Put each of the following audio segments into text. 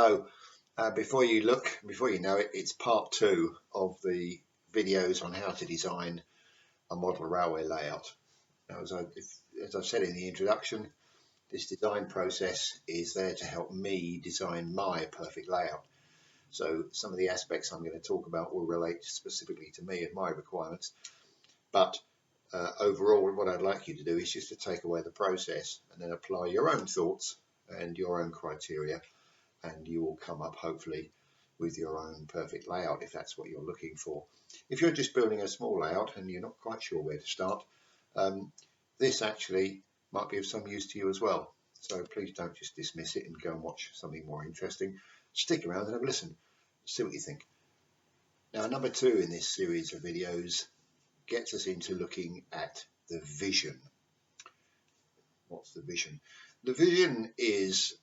Hello. Before you know it, it's part two of the videos on how to design a model railway layout. Now, as I've said in the introduction, this design process is there to help me design my perfect layout. So some of the aspects I'm going to talk about will relate specifically to me and my requirements. But overall, what I'd like you to do is just to take away the process and then apply your own thoughts and your own criteria, and you will come up hopefully with your own perfect layout if that's what you're looking for. If you're just building a small layout and you're not quite sure where to start, this actually might be of some use to you as well. So please don't just dismiss it and go and watch something more interesting. Stick around and have a listen, see what you think. Now, number two in this series of videos gets us into looking at the vision. What's the vision? The vision is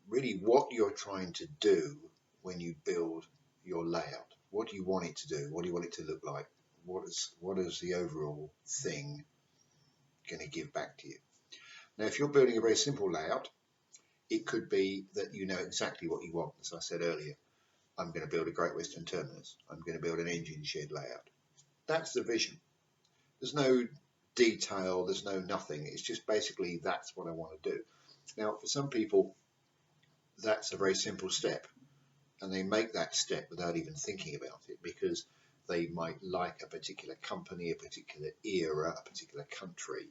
really what you're trying to do when you build your layout. What do you want it to do? What do you want it to look like? What is the overall thing going to give back to you? Now, if you're building a very simple layout, it could be that you know exactly what you want. As I said earlier, I'm going to build a Great Western Terminus. I'm going to build an engine shed layout. That's the vision. There's no detail, there's no nothing. It's just basically that's what I want to do. Now, for some people, that's a very simple step, and they make that step without even thinking about it because they might like a particular company, a particular era, a particular country,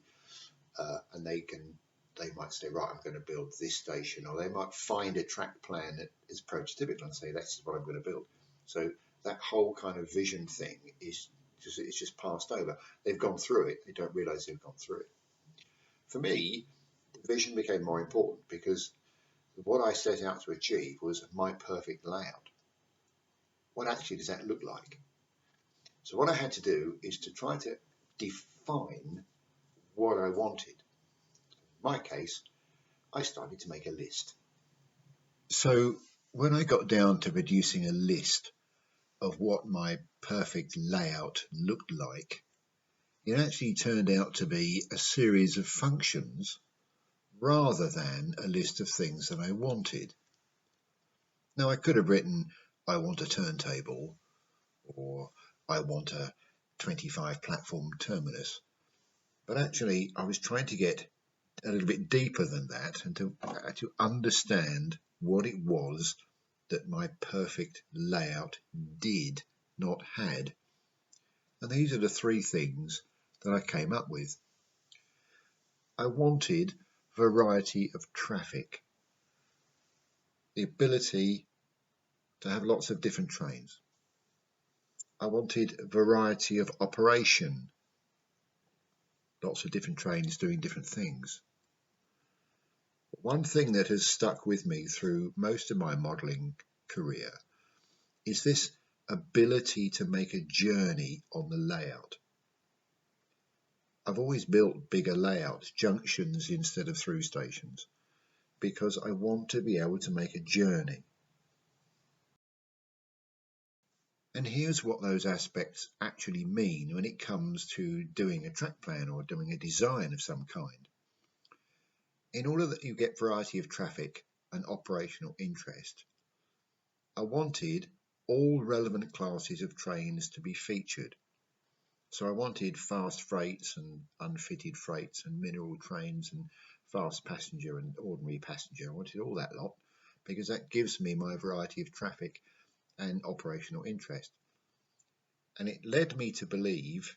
and they might say, right, I'm going to build this station, or they might find a track plan that is prototypical and say, this is what I'm going to build. So that whole kind of vision thing is just passed over. They've gone through it. They don't realize they've gone through it. For me, the vision became more important because what I set out to achieve was my perfect layout. What actually does that look like? So what I had to do is to try to define what I wanted. In my case, I started to make a list. So when I got down to producing a list of what my perfect layout looked like, it actually turned out to be a series of functions rather than a list of things that I wanted. Now, I could have written, I want a turntable, or I want a 25 platform terminus, but actually I was trying to get a little bit deeper than that and to understand what it was that my perfect layout did not had. And these are the three things that I came up with. I wanted variety of traffic, the ability to have lots of different trains. I wanted variety of operation, lots of different trains doing different things. One thing that has stuck with me through most of my modelling career is this ability to make a journey on the layout. I've always built bigger layouts, junctions instead of through stations, because I want to be able to make a journey. And here's what those aspects actually mean when it comes to doing a track plan or doing a design of some kind. In order that you get variety of traffic and operational interest, I wanted all relevant classes of trains to be featured. So I wanted fast freights and unfitted freights and mineral trains and fast passenger and ordinary passenger. I wanted all that lot because that gives me my variety of traffic and operational interest. And it led me to believe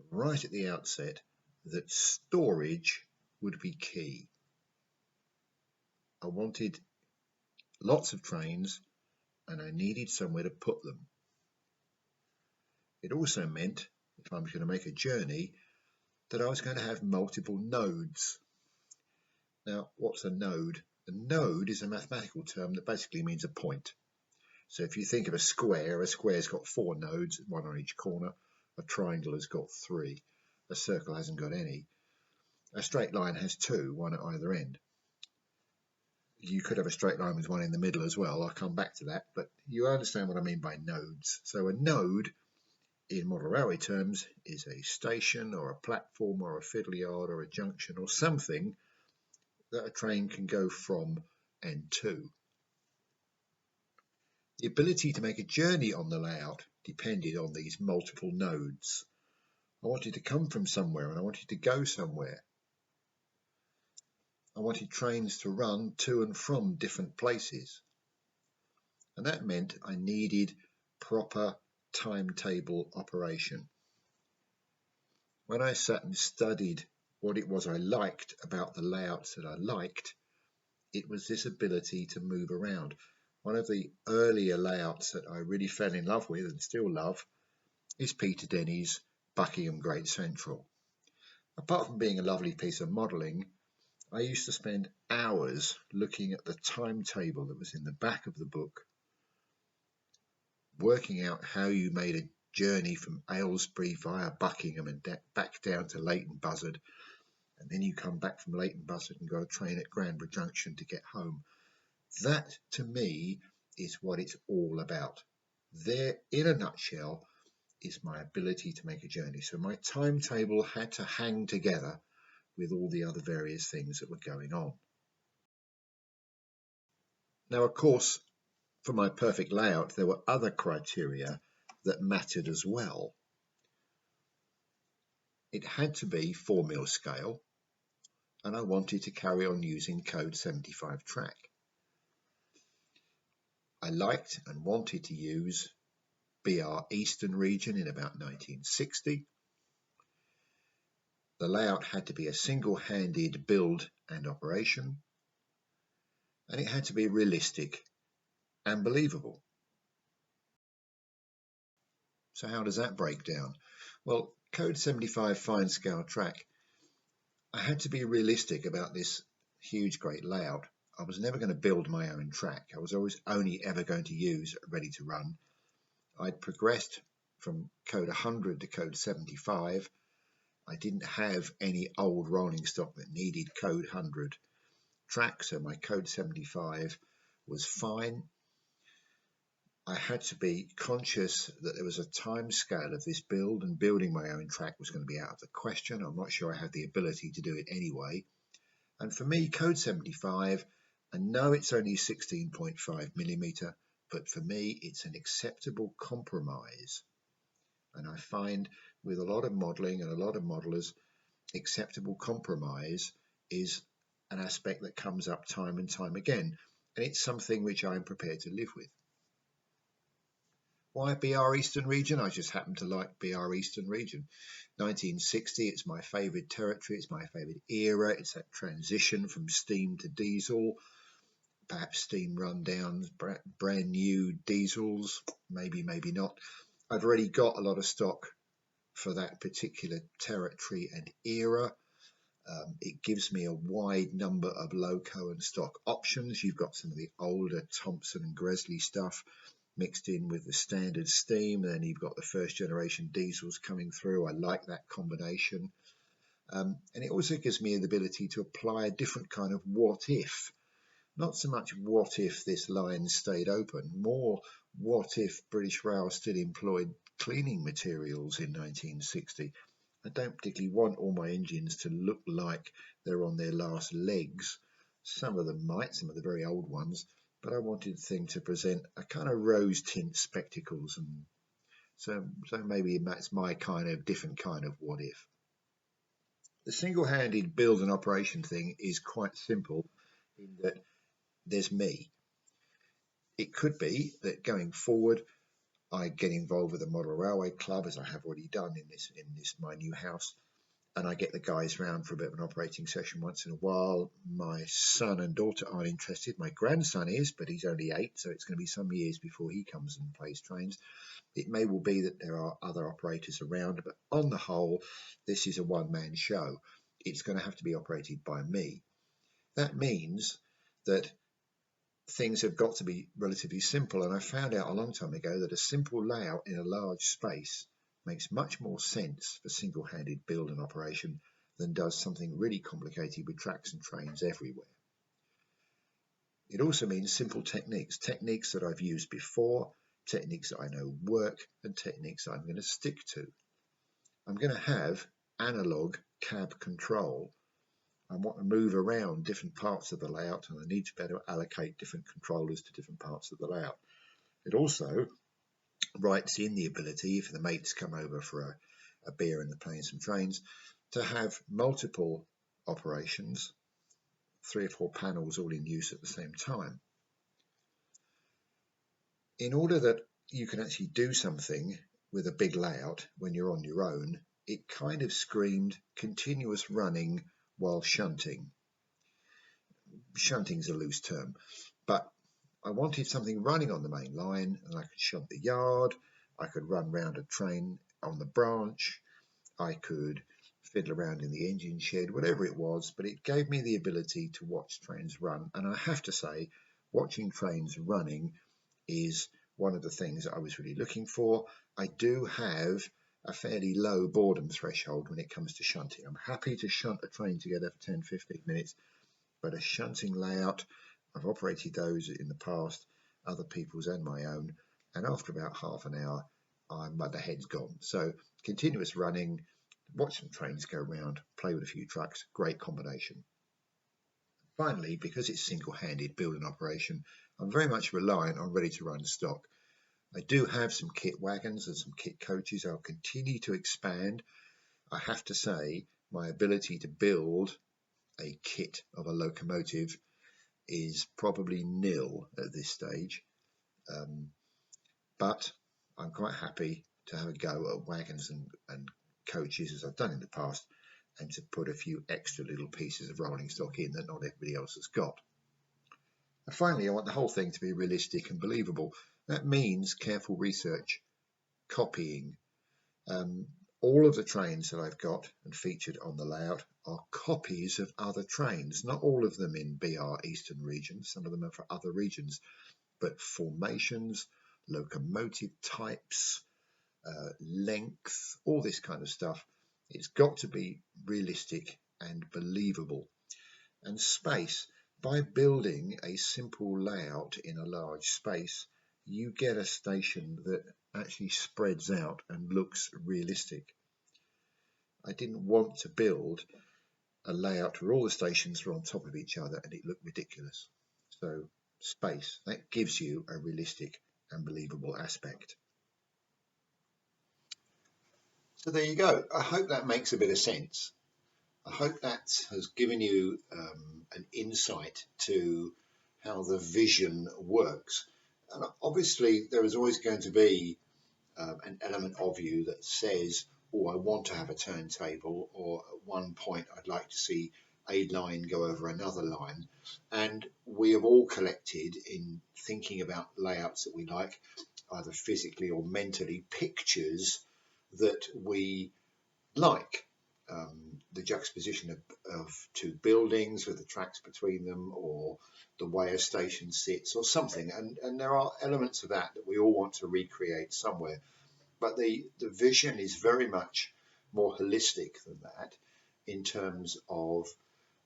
right at the outset that storage would be key. I wanted lots of trains and I needed somewhere to put them. It also meant, if I was going to make a journey, that I was going to have multiple nodes. Now, what's a node? A node is a mathematical term that basically means a point. So if you think of a square's got 4 nodes, one on each corner. A triangle has got 3. A circle hasn't got any. A straight line has 2, one at either end. You could have a straight line with one in the middle as well. I'll come back to that, but you understand what I mean by nodes. So a node in model railway terms is a station or a platform or a fiddle yard or a junction or something that a train can go from and to. The ability to make a journey on the layout depended on these multiple nodes. I wanted to come from somewhere and I wanted to go somewhere. I wanted trains to run to and from different places. And that meant I needed proper timetable operation. When I sat and studied what it was I liked about the layouts that I liked, it was this ability to move around. One of the earlier layouts that I really fell in love with and still love is Peter Denny's Buckingham Great Central. Apart from being a lovely piece of modelling, I used to spend hours looking at the timetable that was in the back of the book, working out how you made a journey from Aylesbury via Buckingham and back down to Leighton Buzzard, and then you come back from Leighton Buzzard and go a train at Cranbrook Junction to get home. That, to me, is what it's all about. There, in a nutshell, is my ability to make a journey. So my timetable had to hang together with all the other various things that were going on. Now, of course, for my perfect layout, there were other criteria that mattered as well. It had to be 4mm scale, and I wanted to carry on using code 75 track. I liked and wanted to use BR Eastern region in about 1960. The layout had to be a single-handed build and operation, and it had to be realistic and believable. So how does that break down? Well, code 75 fine scale track, I had to be realistic about this huge great layout. I was never going to build my own track. I was always only ever going to use ready to run. I'd progressed from code 100 to code 75. I didn't have any old rolling stock that needed code 100 track, so my code 75 was fine. I had to be conscious that there was a time scale of this build, and building my own track was going to be out of the question. I'm not sure I had the ability to do it anyway. And for me, code 75, I know it's only 16.5mm, but for me, it's an acceptable compromise. And I find with a lot of modeling and a lot of modelers, acceptable compromise is an aspect that comes up time and time again. And it's something which I'm prepared to live with. Why BR Eastern region? I just happen to like BR Eastern region. 1960, it's my favourite territory, it's my favourite era, it's that transition from steam to diesel, perhaps steam rundowns, brand new diesels, maybe not. I've already got a lot of stock for that particular territory and era. It gives me a wide number of loco and stock options. You've got some of the older Thompson and Gresley stuff mixed in with the standard steam, and then you've got the first generation diesels coming through. I like that combination. And it also gives me the ability to apply a different kind of what if. Not so much what if this line stayed open, more what if British Rail still employed cleaning materials in 1960. I don't particularly want all my engines to look like they're on their last legs. Some of them might, some of the very old ones, but I wanted the thing to present a kind of rose tint spectacles, and so maybe that's my kind of different kind of what if. The single-handed build and operation thing is quite simple in that there's me. It could be that going forward I get involved with the Model Railway Club, as I have already done in this my new house, and I get the guys round for a bit of an operating session once in a while. My son and daughter aren't interested. My grandson is, but he's only 8, so it's going to be some years before he comes and plays trains. It may well be that there are other operators around, but on the whole, this is a one-man show. It's going to have to be operated by me. That means that things have got to be relatively simple, and I found out a long time ago that a simple layout in a large space makes much more sense for single-handed build and operation than does something really complicated with tracks and trains everywhere. It also means simple techniques that I've used before, techniques that I know work, and techniques that I'm going to stick to. I'm going to have analog cab control. I want to move around different parts of the layout, and I need to better allocate different controllers to different parts of the layout. It also writes in the ability, if the mates come over for a beer and they're playing some trains, to have multiple operations, 3 or 4 panels all in use at the same time. In order that you can actually do something with a big layout when you're on your own, it kind of screamed continuous running while shunting. Shunting's a loose term, but I wanted something running on the main line, and I could shunt the yard, I could run round a train on the branch, I could fiddle around in the engine shed, whatever it was, but it gave me the ability to watch trains run. And I have to say, watching trains running is one of the things that I was really looking for. I do have a fairly low boredom threshold when it comes to shunting. I'm happy to shunt a train together for 10-15 minutes, but a shunting layout, I've operated those in the past, other people's and my own, and after about half an hour, the head's gone. So continuous running, watch some trains go round, play with a few trucks, great combination. Finally, because it's single-handed build and operation, I'm very much reliant on ready-to-run stock. I do have some kit wagons and some kit coaches. I'll continue to expand. I have to say, my ability to build a kit of a locomotive is probably nil at this stage, but I'm quite happy to have a go at wagons and coaches, as I've done in the past, and to put a few extra little pieces of rolling stock in that not everybody else has got. And finally, I want the whole thing to be realistic and believable. That means careful research, copying. All of the trains that I've got and featured on the layout are copies of other trains, not all of them in BR Eastern region, some of them are for other regions, but formations, locomotive types, length, all this kind of stuff. It's got to be realistic and believable. And space, by building a simple layout in a large space, you get a station that actually spreads out and looks realistic. I didn't want to build a layout where all the stations were on top of each other and it looked ridiculous. So space, that gives you a realistic and believable aspect. So there you go. I hope that makes a bit of sense. I hope that has given you an insight to how the vision works. And obviously, there is always going to be an element of you that says, oh, I want to have a turntable, or at one point I'd like to see a line go over another line. And we have all collected in thinking about layouts that we like, either physically or mentally, pictures that we like. The juxtaposition of two buildings with the tracks between them, or the way a station sits, or something. And there are elements of that we all want to recreate somewhere. But the vision is very much more holistic than that in terms of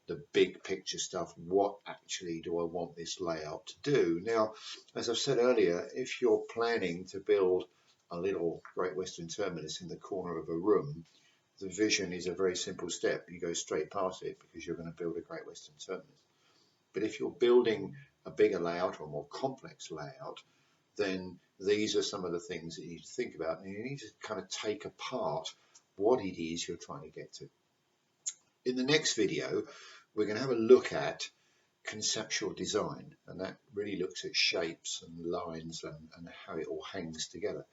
the big picture stuff. What actually do I want this layout to do? Now, as I've said earlier, if you're planning to build a little Great Western Terminus in the corner of a room, the vision is a very simple step. You go straight past it because you're going to build a Great Western Terminus. But if you're building a bigger layout or a more complex layout, then these are some of the things that you need to think about, and you need to kind of take apart what it is you're trying to get to. In the next video, we're going to have a look at conceptual design, and that really looks at shapes and lines and how it all hangs together.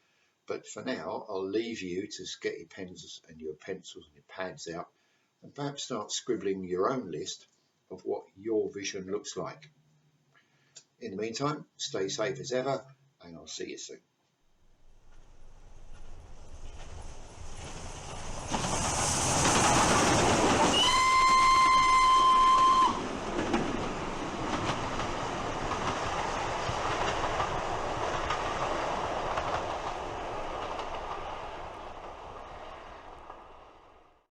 But for now, I'll leave you to get your pens and your pencils and your pads out and perhaps start scribbling your own list of what your vision looks like. In the meantime, stay safe as ever, and I'll see you soon.